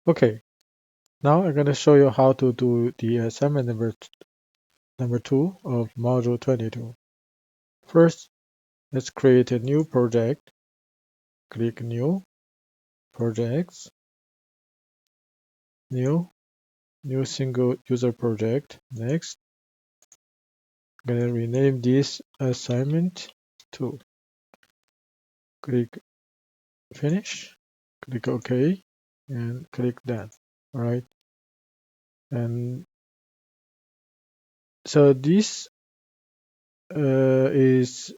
Okay, now I'm going to show you how to do the assignment number 2 of module 22. First, let's create a new project. Click New, Projects, New single user project. Next, I'm going to rename this assignment 2. Click Finish, click OK, and click Done. All right, and so this is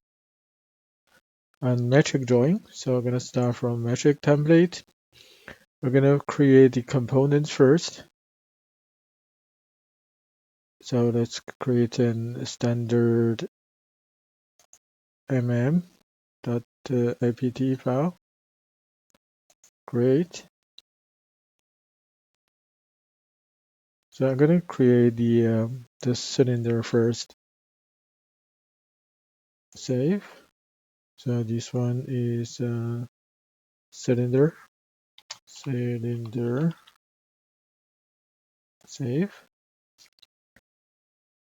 a metric drawing. So we're going to start from metric template. We're going to create the components first. So let's create a standard mm.apt file. Great. So I'm going to create the cylinder first. Save. So this one is cylinder. Save.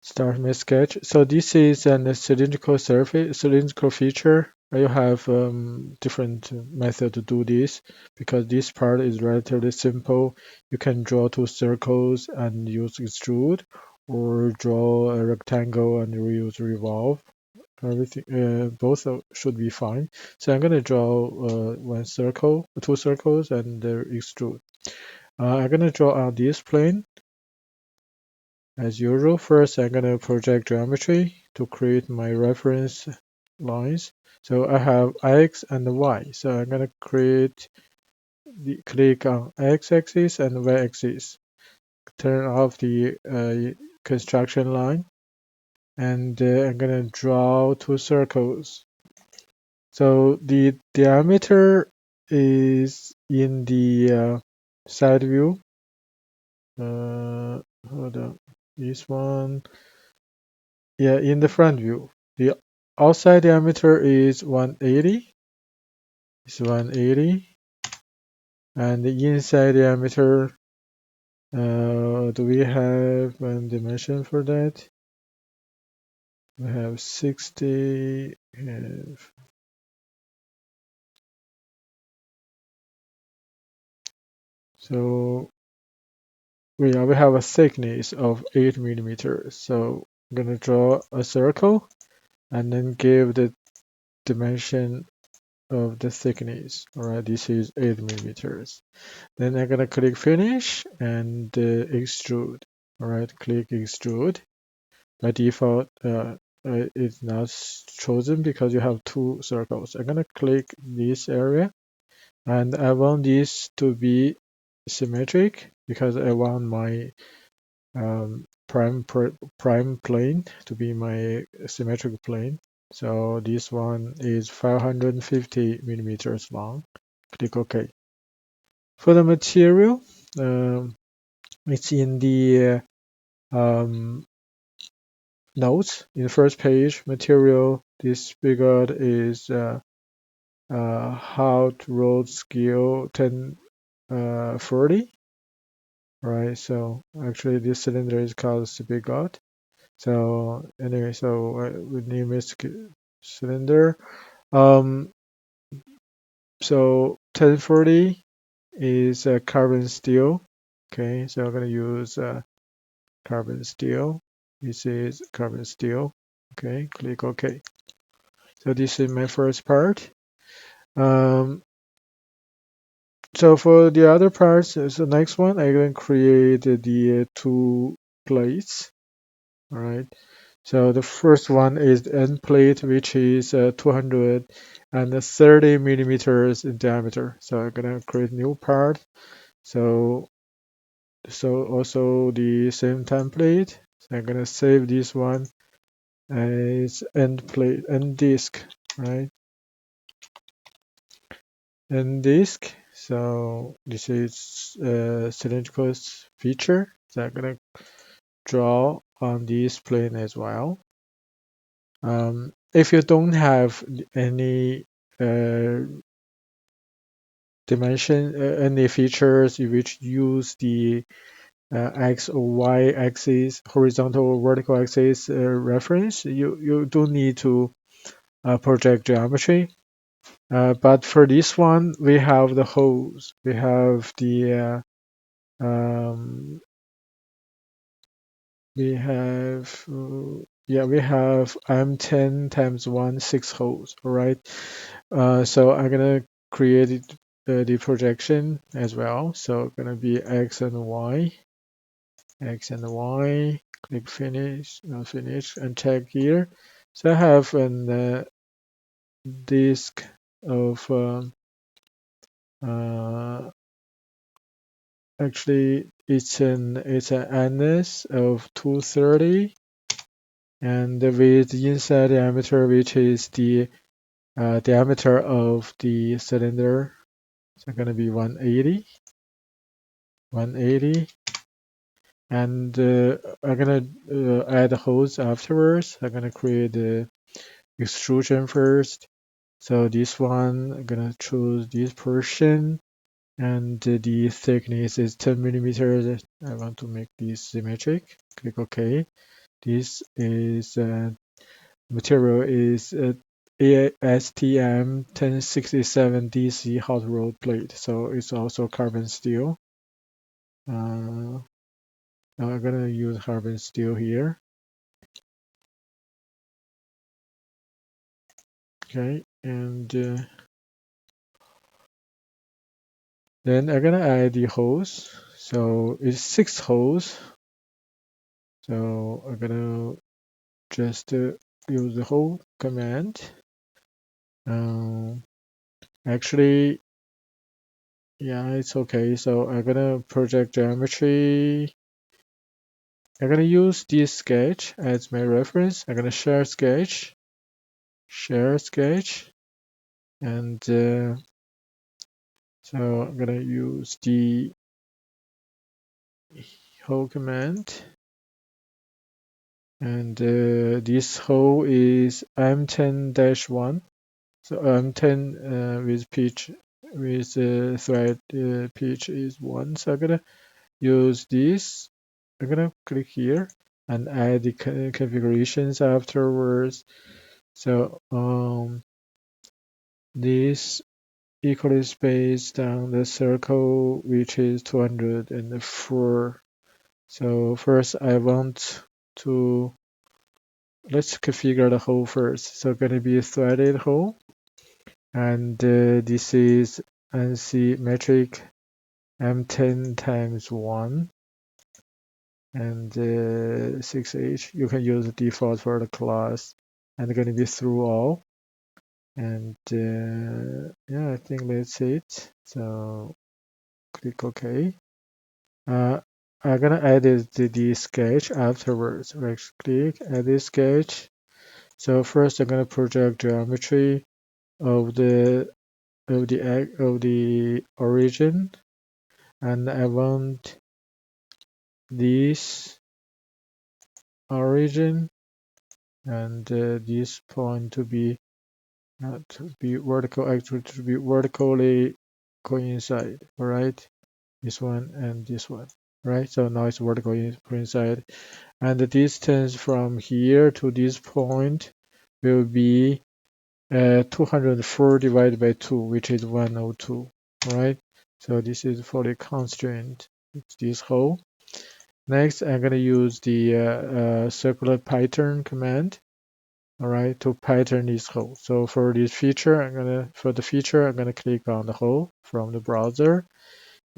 Start my sketch. So this is a cylindrical surface, cylindrical feature. You have different method to do this because this part is relatively simple. You can draw two circles and use extrude, or draw a rectangle and use revolve. Everything, should be fine. So I'm gonna draw one circle, two circles, and extrude. I'm gonna draw on this plane. As usual, first I'm going to project geometry to create my reference lines. So I have X and Y. So I'm going to click on X axis and Y axis. Turn off the construction line, and I'm going to draw two circles. So the diameter is in the side view. Hold on. This one. Yeah, in the front view, the outside diameter is 180. It's 180, and the inside diameter. Do we have a dimension for that? We have 60. So we have a thickness of 8 millimeters. So I'm gonna draw a circle and then give the dimension of the thickness. All right, this is 8 millimeters. Then I'm gonna click finish and extrude. All right, click extrude. By default, it's not chosen because you have two circles. I'm gonna click this area, and I want this to be symmetric because I want my prime plane to be my symmetric plane. So this one is 550 millimeters long. Click OK. For the material, it's in the notes in the first page. Material. This figure is hot rod scale 1040. Right. So actually, this cylinder is called spigot. So anyway, so we name it cylinder. Um, so 1040 is carbon steel. Okay, so I'm gonna use carbon steel. This is carbon steel. Okay, click OK. So this is my first part. So for the other parts, so next one, I'm going to create the two plates. All right. So the first one is the end plate, which is 230 millimeters in diameter. So I'm gonna create new part. So also the same template. So I'm gonna save this one as end plate, end disk, right? End disk. So this is cylindrical feature. So I'm gonna draw on this plane as well. If you don't have any dimension, any features which use the X or Y axis, horizontal or vertical axis reference, you do need to project geometry. But for this one, we have the holes. We have the we have yeah, we have M10 times 1 6 holes. All right. So I'm gonna create the projection as well. So gonna be X and Y. X and Y, click finish, finish, and check here. So I have an disk of uh, actually it's an NS of 230, and with inside diameter, which is the diameter of the cylinder, so gonna be 180, 180. And I'm gonna add holes afterwards. I'm gonna create the extrusion first. So this one, I'm gonna choose this portion, and the thickness is 10 millimeters. I want to make this symmetric. Click OK. This is material is ASTM 1067 DC hot rolled plate. So it's also carbon steel. Now I'm gonna use carbon steel here. Okay, and then I'm gonna add the holes. So it's 6 holes. So I'm gonna just use the hole command. Um, Actually, yeah, it's okay. So I'm gonna project geometry. I'm gonna use this sketch as my reference. I'm gonna share sketch, and so I'm gonna use the hole command. And this hole is M10-1. So M10 with pitch with thread pitch is 1. So I'm gonna use this. I'm gonna click here and add the configurations afterwards. So this equally spaced down the circle, which is 204. So first I want to let's configure the hole first. So going to be a threaded hole, and this is NC metric M10 times 1 and 6H. You can use the default for the class, and going to be through all. And yeah, I think that's it. So click OK. I'm gonna edit the sketch afterwards. Right click, edit sketch. So first I'm gonna project geometry of the origin, and I want this origin and this point to be vertical, actually to be vertically coincide. All right, this one and this one. Right, so now it's vertical coincide, and the distance from here to this point will be 204 divided by 2, which is 102. All right, so this is for the constraint. It's this hole. Next, I'm going to use the circular pattern command. All right, to pattern this hole. So for this feature, I'm gonna click on the hole from the browser,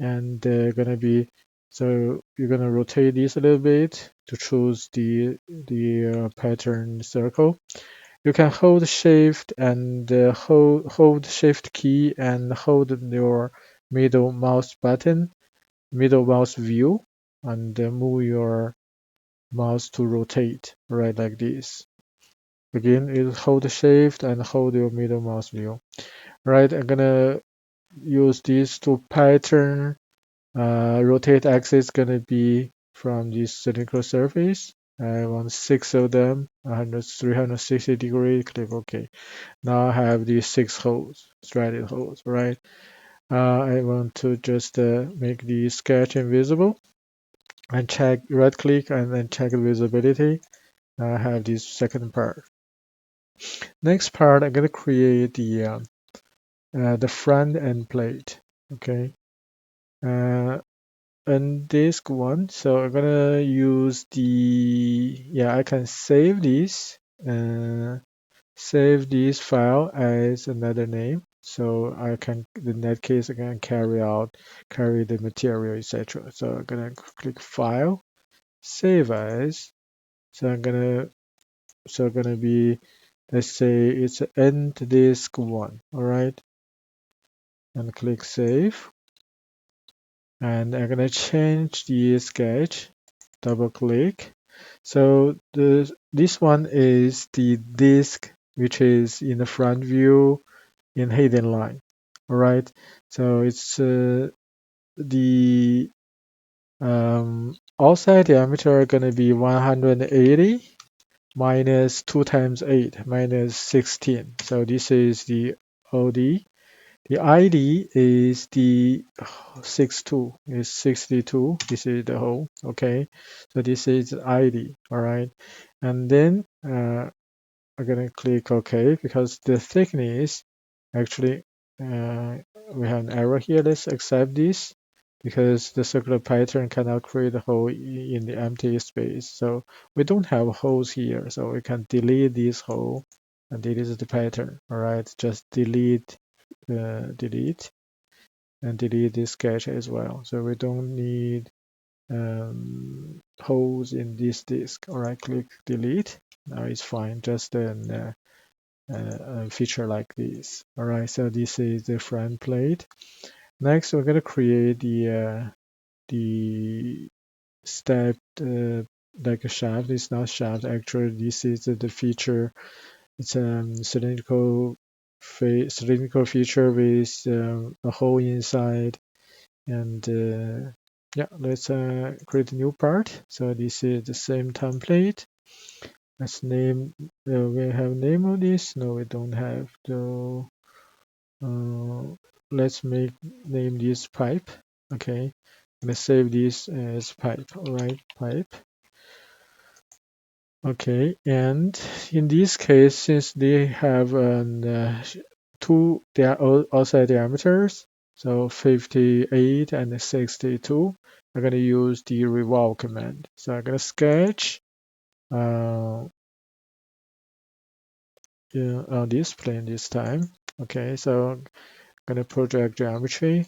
and gonna be so you're gonna rotate this a little bit to choose the pattern circle. You can hold shift and hold shift key and hold your middle mouse button, middle mouse view, and move your mouse to rotate right like this. Again, is hold shift and hold your middle mouse view. Right, I'm gonna use this to pattern. Rotate axis gonna be from this cylindrical surface. I want 6 of them, 360 degrees, click OK. Now I have these 6 holes, threaded holes, right? I want to just make the sketch invisible and check right click and then check visibility. I have this second part. Next part, I'm going to create the front end plate. Okay. And disk one. So I'm gonna use I can save this file as another name. So I can, in that case, I can carry the material, etc. So I'm gonna click File, Save As. So gonna be, let's say it's end disk one. All right, and click Save. And I'm gonna change the sketch. Double click. So this one is the disk which is in the front view in hidden line. All right. So it's the outside diameter gonna be 180 minus 2 times 8 minus 16. So this is the OD. The ID is the 62 is 62. This is the hole. Okay, so this is ID. All right, and then I'm gonna click OK because the thickness actually we have an error here. Let's accept this because the circular pattern cannot create a hole in the empty space. So we don't have holes here, so we can delete this hole and this is the pattern. All right, just delete and delete this sketch as well. So we don't need holes in this disk. All right, click delete. Now it's fine, just a feature like this. All right, so this is the front plate. Next, we're going to create the step like a shaft. It's not shaft, actually. This is the feature. It's a cylindrical feature with a hole inside. And yeah, let's create a new part. So this is the same template. Let's name. We have name of this. No, we don't have. So let's name this pipe. Okay, let's save this as pipe. All right, pipe. Okay, and in this case, since they have they are outside diameters, so 58 and 62, I'm going to use the revolve command. So I'm going to sketch on this plane this time. Okay, so I'm going to project geometry,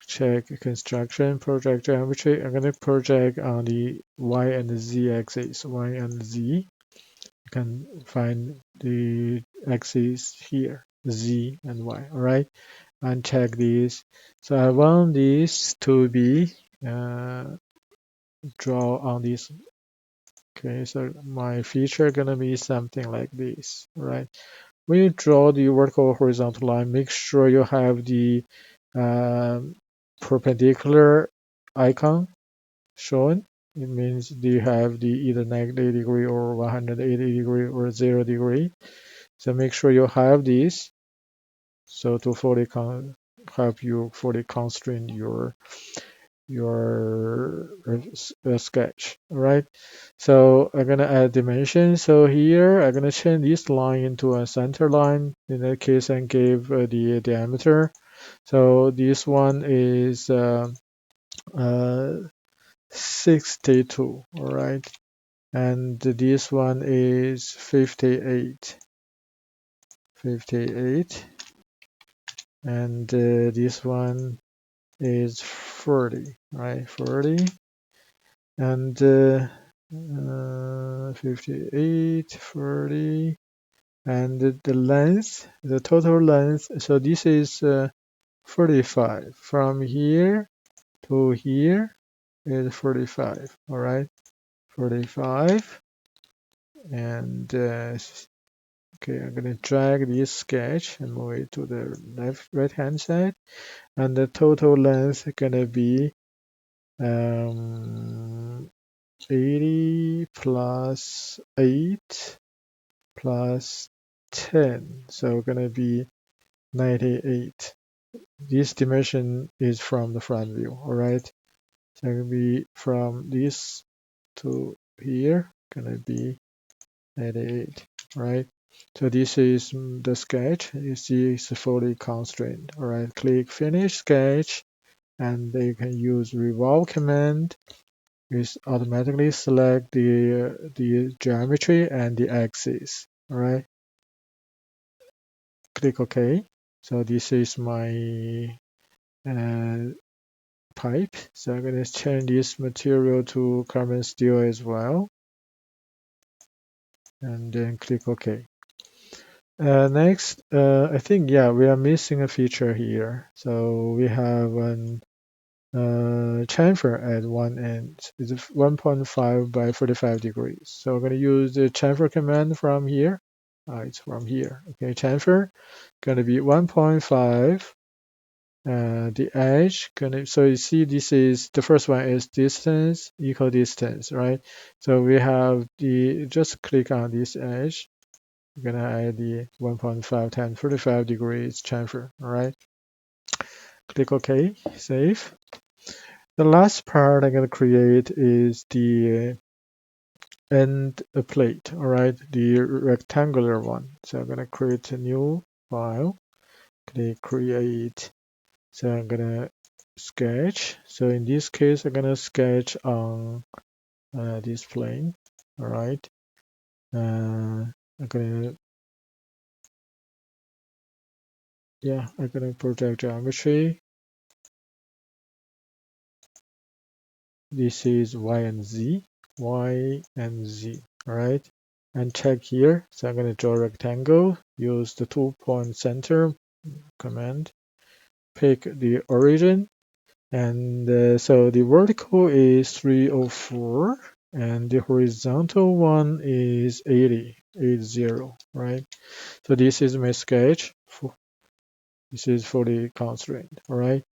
check construction, project geometry. I'm going to project on the Y and Z axis, Y and Z. You can find the axis here, Z and Y. All right, uncheck this. So I want this to be draw on this. Okay, so my feature gonna be something like this. All right. When you draw the vertical horizontal line, make sure you have the um, perpendicular icon shown. It means you have the either 90 degree or 180 degree or 0 degree. So make sure you have this. So to fully help you fully constrain your sketch. All right. So I'm gonna add dimension. So here I'm gonna change this line into a center line. In that case, I gave the diameter. So this one is uh, 62. All right. And this one is 58. 58. And this one is 40, right? 40. And 58, 40. And the length, the total length, so this is 45. From here to here is 45, all right? 45. And okay, I'm gonna drag this sketch and move it to the right hand side. And the total length is gonna be 80 plus 8 plus 10. So gonna be 98. this dimension is from the front view. All right. So it's gonna be from this to here, gonna be 88, right? So this is the sketch. You see it's fully constrained. All right, click Finish Sketch, and you can use Revolve command. It automatically select the geometry and the axis. All right, click OK. So this is my pipe. So I'm going to change this material to carbon steel as well, and then click OK. Next, I think, yeah, we are missing a feature here. So we have an chamfer at one end. It's 1.5 by 45 degrees. So we're going to use the chamfer command from here. It's from here. Okay, chamfer going to be 1.5. The edge gonna, so you see this is the first one is distance equal distance, right? So we have the, just click on this edge. We're gonna add the 1.5 times 45 degrees chamfer. All right, click OK, save. The last part I'm gonna create is the end plate. All right, the rectangular one. So I'm gonna create a new file. Click create. So I'm gonna sketch. So in this case, I'm gonna sketch on this plane. All right. I'm gonna, yeah, I'm gonna project geometry. This is Y and Z, Y and Z. All right. And check here. So I'm gonna draw a rectangle. Use the 2-point center command. Pick the origin. And so the vertical is 304 and the horizontal one is 80, right? So this is my sketch. This is fully constrained, all right?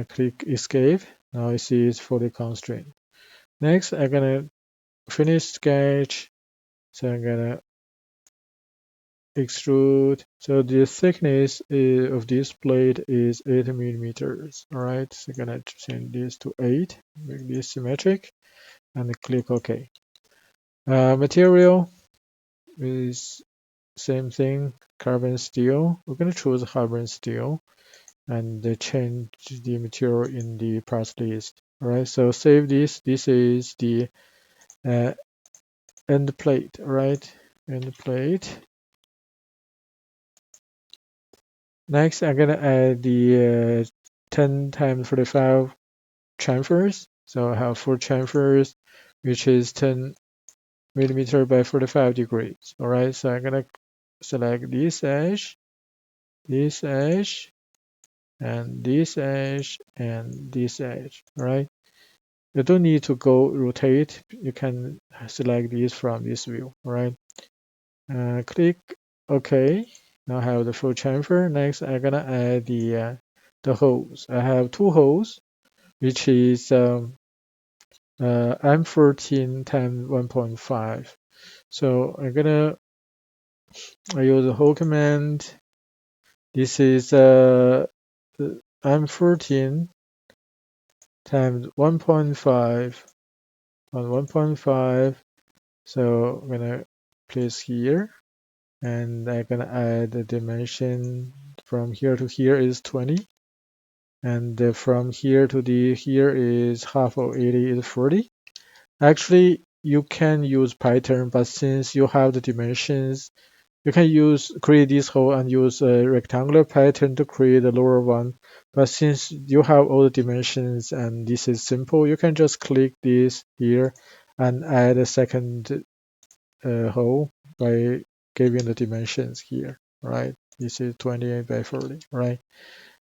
Click escape. Now you see it's fully constrained. Next, I'm gonna finish sketch. So I'm gonna extrude. So the thickness of this plate is 8 millimeters, all right? So I'm gonna change this to 8, make this symmetric, and click OK. Material is same thing, carbon steel. We're going to choose carbon steel and change the material in the parts list. All right, so save this. This is the uh, end plate, all right? End plate. Next, I'm going to add the 10 times 45 chamfers. So I have 4 chamfers, which is 10 millimeter by 45 degrees. All right, so I'm going to select this edge, and this edge, and this edge, right? You don't need to go rotate. You can select this from this view, right? Click OK. Now I have the full chamfer. Next, I'm gonna add the holes. I have 2 holes, which is M14 times 1.5. So I'm gonna use the hole command. This is M14 times 1.5 on 1.5. So I'm gonna place here, and I'm gonna add the dimension from here to here is 20, and from here to the here is half of 80 is 40. Actually, you can use Python, but since you have the dimensions, you can create this hole and use a rectangular pattern to create a lower one. But since you have all the dimensions and this is simple, you can just click this here and add a second hole by giving the dimensions here, right? This is 28 by 40, right?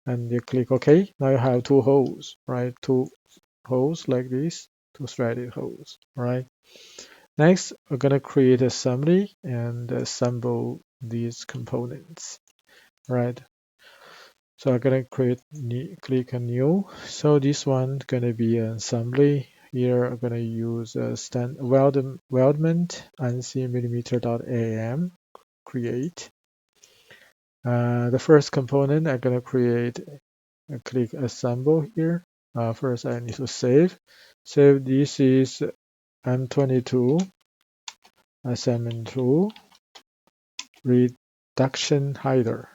And you click OK. Now you have 2 holes, right? 2 holes like this, 2 threaded holes, right? Next, we're going to create assembly and assemble these components, right? So I'm going to click on new. So this one going to be an assembly. Here I'm going to use a weldment ANSI millimeter.am create. The first component I'm gonna create, click assemble here. First I need to save. Save this is M22 assignment tool reduction hider.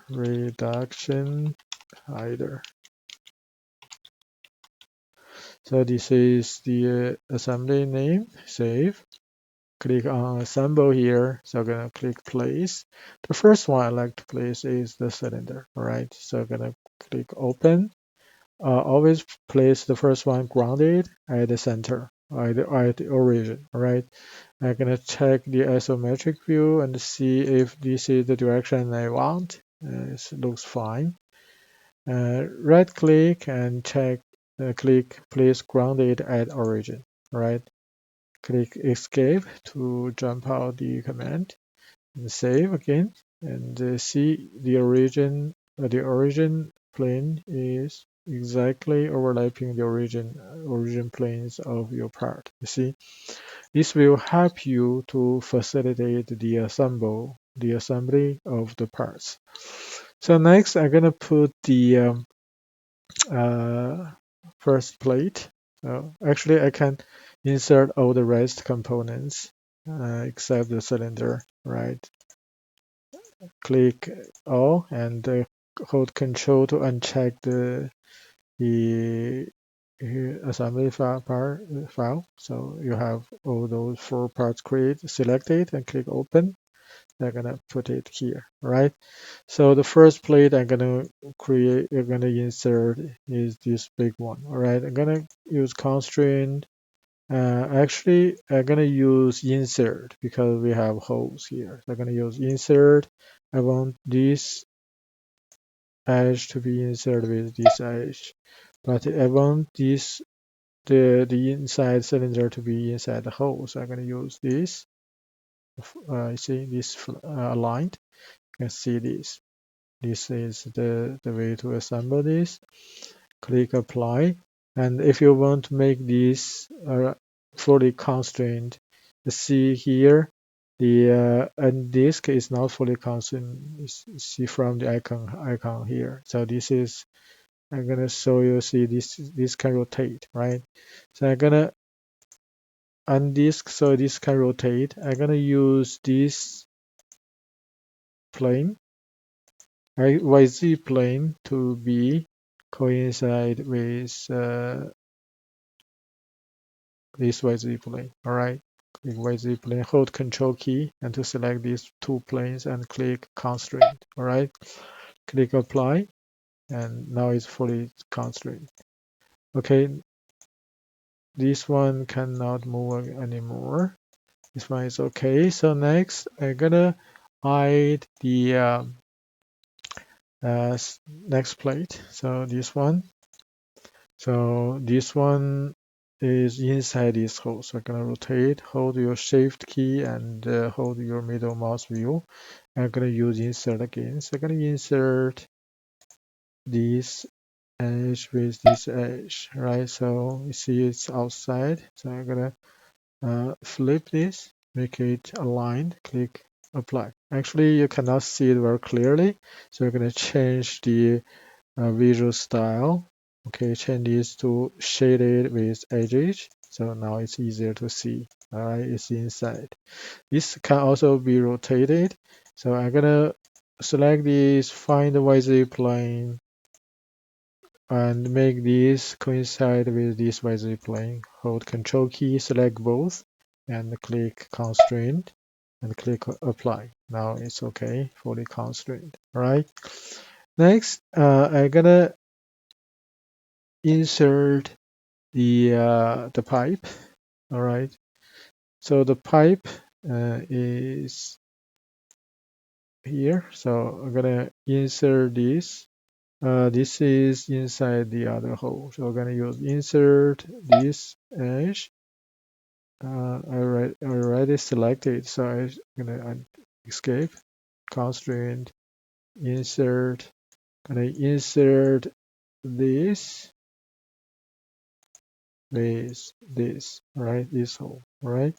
So this is the assembly name. Save. Click on assemble here. So I'm gonna click place. The first one I like to place is the cylinder. All right. So I'm gonna click open. Always place the first one grounded at the center, at the origin. All right. I'm gonna check the isometric view and see if this is the direction I want. It looks fine. Right click and check. Click place grounded at origin. All right. Click escape to jump out the command and save again and see the origin plane is exactly overlapping the origin planes of your part. You see, this will help you to facilitate the assembly of the parts. So next, I'm gonna put the uh, first plate. So actually, I can insert all the rest components except the cylinder, right? Click all and hold Control to uncheck the assembly file. So you have all those 4 parts created, select it and click open. I'm gonna put it here, right? So the first plate I'm gonna insert is this big one. All right, I'm gonna use constraint. Actually, I'm gonna use insert because we have holes here. So I'm gonna use insert. I want this edge to be inserted with this edge, but I want the inside cylinder to be inside the hole. So I'm gonna use this. You see this aligned. You can see this. This is the way to assemble this. Click apply. And if you want to make this fully constrained, you see here the end disk is not fully constrained. You see from the icon here. So this is, I'm gonna show you. See this can rotate, right? So I'm gonna undisk so this can rotate. I'm gonna use this plane YZ plane to be coincide with this YZ plane. All right, click YZ plane, hold Control key, and to select these 2 planes and click constraint. All right, click apply, and now it's fully constrained. Okay, this one cannot move anymore. This one is okay. So next, I'm gonna hide the next plate. So this one. So this one is inside this hole. So I'm gonna rotate, hold your shift key and hold your middle mouse wheel. I'm gonna use insert again. So I'm gonna insert this edge with this edge, right? So you see it's outside. So I'm gonna flip this, make it aligned, click apply. Actually, you cannot see it very clearly. So we're gonna change the visual style. Okay, change this to shaded with edges. So now it's easier to see. All right, it's inside. This can also be rotated. So I'm gonna select this, find the YZ plane, and make this coincide with this YZ plane. Hold Control key, select both, and click constraint, and click apply. Now it's okay, fully constrained. All right. Next, I'm gonna insert the pipe. All right. So the pipe is here. So I'm gonna insert this. This is inside the other hole. So we're gonna use insert this edge. I already selected, so I'm gonna escape, constraint, insert. Gonna insert this with this, right? This hole, right?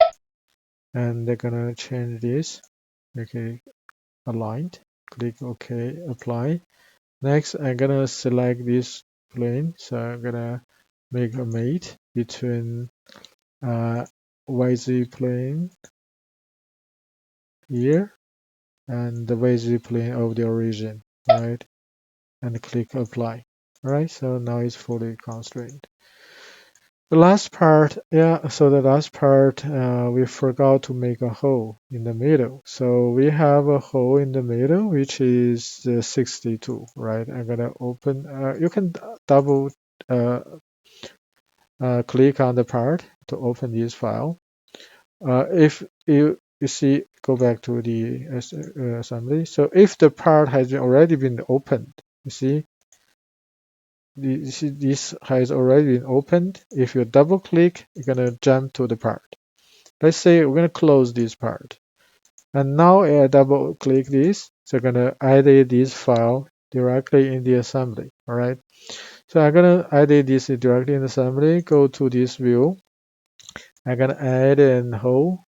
And they're gonna change this, make it aligned. Click OK, apply. Next, I'm gonna select this plane. So I'm gonna make a mate between YZ plane here and the YZ plane of the origin, right? And click apply. Alright, so now it's fully constrained. The last part, we forgot to make a hole in the middle. So we have a hole in the middle, which is 62, right? I'm gonna open, you can double uh, click on the part to open this file. If you see, go back to the assembly. So if the part has already been opened, you see, this has already been opened. If you double click, you're going to jump to the part. Let's say we're going to close this part. And now I double click this. So I'm going to edit this file directly in the assembly. All right. So I'm going to edit this directly in the assembly. Go to this view. I'm going to add an hole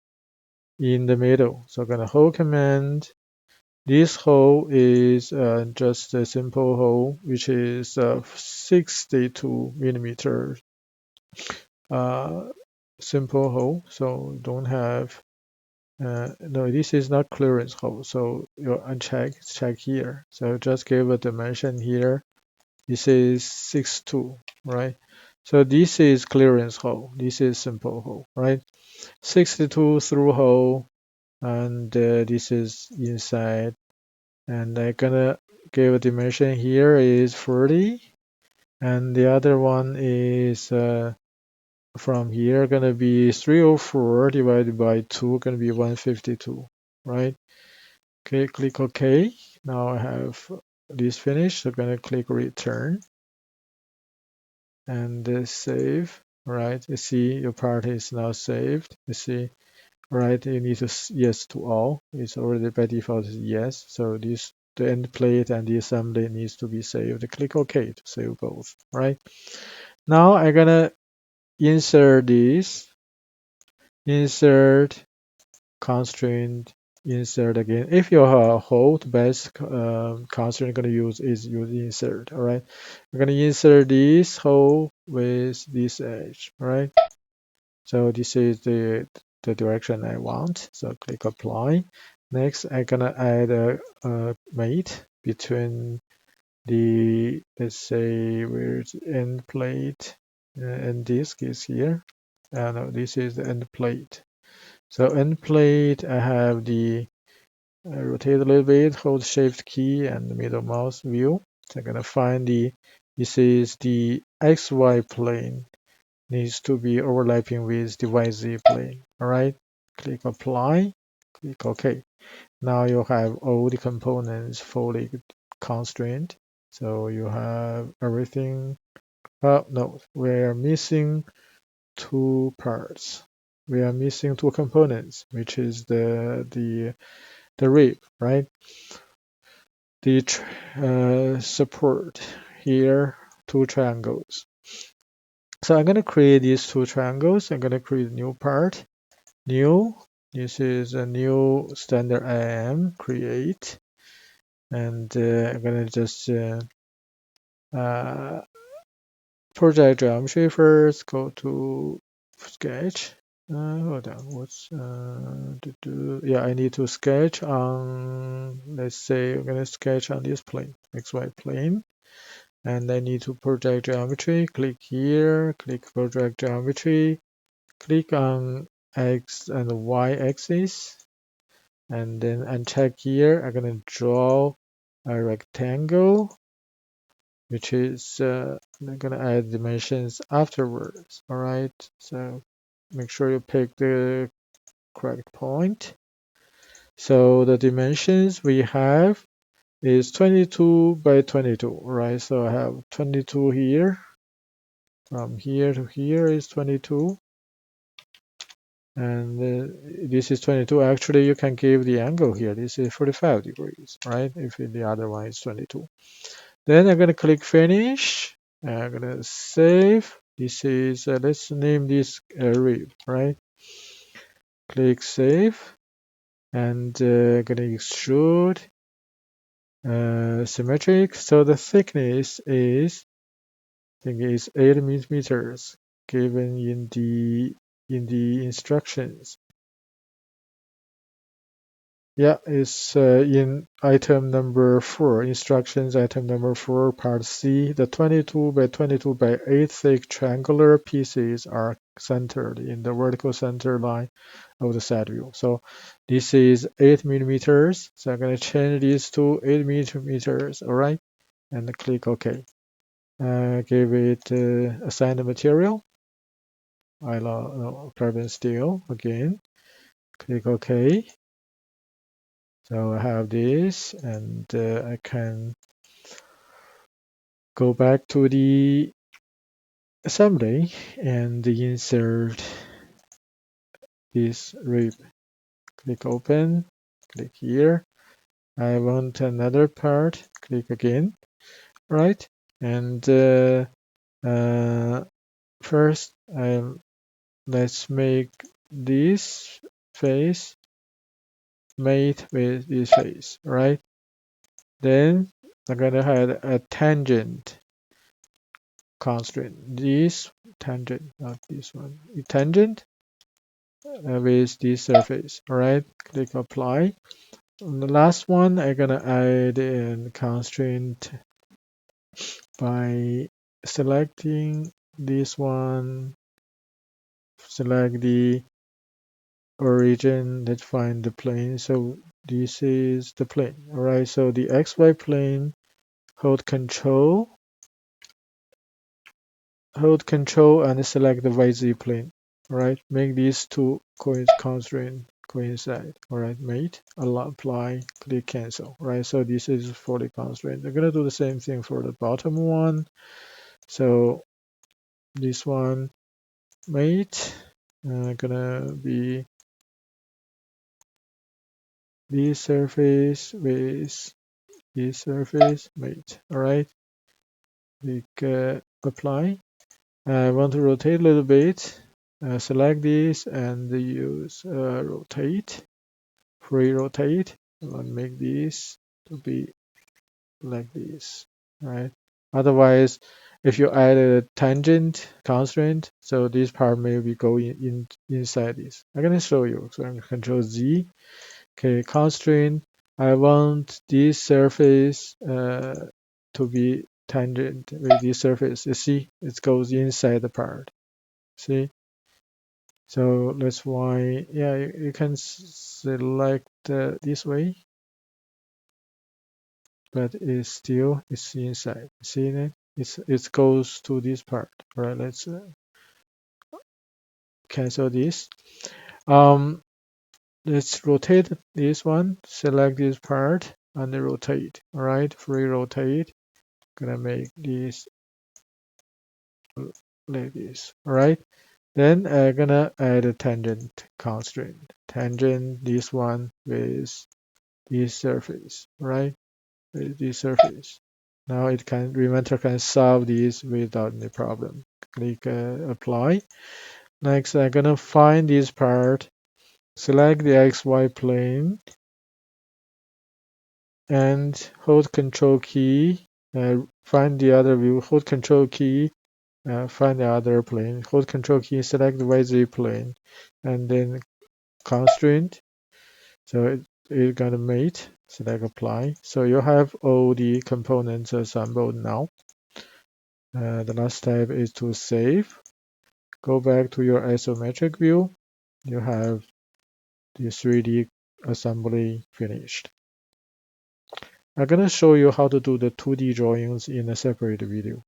in the middle. So I'm going to hole command. This hole is just a simple hole, which is 62 millimeters simple hole, so don't have no, this is not clearance hole, so you uncheck, check here, so just give a dimension here. This is 62, right? So this is clearance hole, this is simple hole, right? 62 through hole, and this is inside, and I'm gonna give a dimension here is 40, and the other one is from here gonna be 304 divided by 2, gonna be 152, right? Okay, click OK. Now I have this finished. So I'm gonna click return and save. Right, you see your part is now saved. You see, right, you need to yes to all. It's already by default yes. So this the end plate and the assembly needs to be saved. Click OK to save both. Right. Now I'm gonna insert this. Insert constraint, insert again. If your whole best constraint you're going to use is use insert. All right, we're going to insert this hole with this edge. All right, so this is the direction I want. So click apply. Next, I'm gonna add a mate between the, let's say, where's end plate and disk is here. No, this is the end plate. So end plate, I have the rotate a little bit, hold shift key and the middle mouse view. So I'm gonna find this is the XY plane needs to be overlapping with the YZ plane. All right, click apply, click OK. Now you have all the components fully constrained. So you have everything. Oh no, we're missing two parts. We are missing two components, which is the rib, right? The support here, two triangles. So I'm going to create these two triangles. I'm going to create a new part. New. This is a new standard IM. Create. And I'm going to just project geometry first. Go to sketch. Hold on. Yeah, I need to sketch on. Let's say I'm gonna sketch on this plane, XY plane, and I need to project geometry. Click here. Click project geometry. Click on X and Y axis, and then uncheck here. I'm gonna draw a rectangle, which is I'm gonna add dimensions afterwards. All right. So make sure you pick the correct point. So the dimensions we have is 22 by 22, right? So I have 22 here. From here to here is 22. And this is 22. Actually, you can give the angle here. This is 45 degrees, right? If the other one is 22. Then I'm going to click finish. I'm going to save. This is, let's name this rib, right? Click save. And going to extrude. symmetric. So the thickness is, I think, is 8 millimeters given in the instructions. Yeah, it's in item number 4, instructions item number 4, part C. The 22 by 22 by 8 thick triangular pieces are centered in the vertical center line of the side view. So this is 8 millimeters. So I'm going to change this to 8 millimeters, all right? And click OK. Give it assign the material. I love carbon steel again. Click OK. So I have this, and I can go back to the assembly and insert this rib. Click open, click here. I want another part, click again, right? And first, let's make this face mate with this face, right? Then I'm gonna have a tangent constraint. This tangent, not this one. Tangent with this surface. All right, click apply. On the last one, I'm gonna add a constraint by selecting this one. Select the origin. Let's find the plane. So this is the plane. All right. So the XY plane. Hold Control and select the YZ plane. All right, make these two constraints coincide. All right, mate, apply, click cancel. All right, so this is for the constraint. I'm gonna do the same thing for the bottom one. So this one, mate, gonna be this surface with this surface, mate. All right, click apply. I want to rotate a little bit. Select this and use rotate, free rotate. I want to make this to be like this, right? Otherwise, if you add a tangent constraint, so this part may be going inside this. I'm gonna show you. So I'm gonna Control Z. Okay, constraint. I want this surface to be tangent with this surface. You see, it goes inside the part. See? So that's why, yeah, you can select this way, but it's inside. See it? It goes to this part. All right, let's cancel this. Let's rotate this one. Select this part and rotate. All right, free rotate. Gonna make this like this. All right. Then I'm gonna add a tangent constraint. Tangent this one with this surface, right? With this surface. Now Inventor can solve this without any problem. Click apply. Next, I'm gonna find this part, select the XY plane, and hold Control key. Find the other view. Hold Control key. Find the other plane. Hold Control key. Select the YZ plane, and then constraint. So it's gonna mate. Select apply. So you have all the components assembled now. The last step is to save. Go back to your isometric view. You have the 3D assembly finished. I'm gonna show you how to do the 2D drawings in a separate video.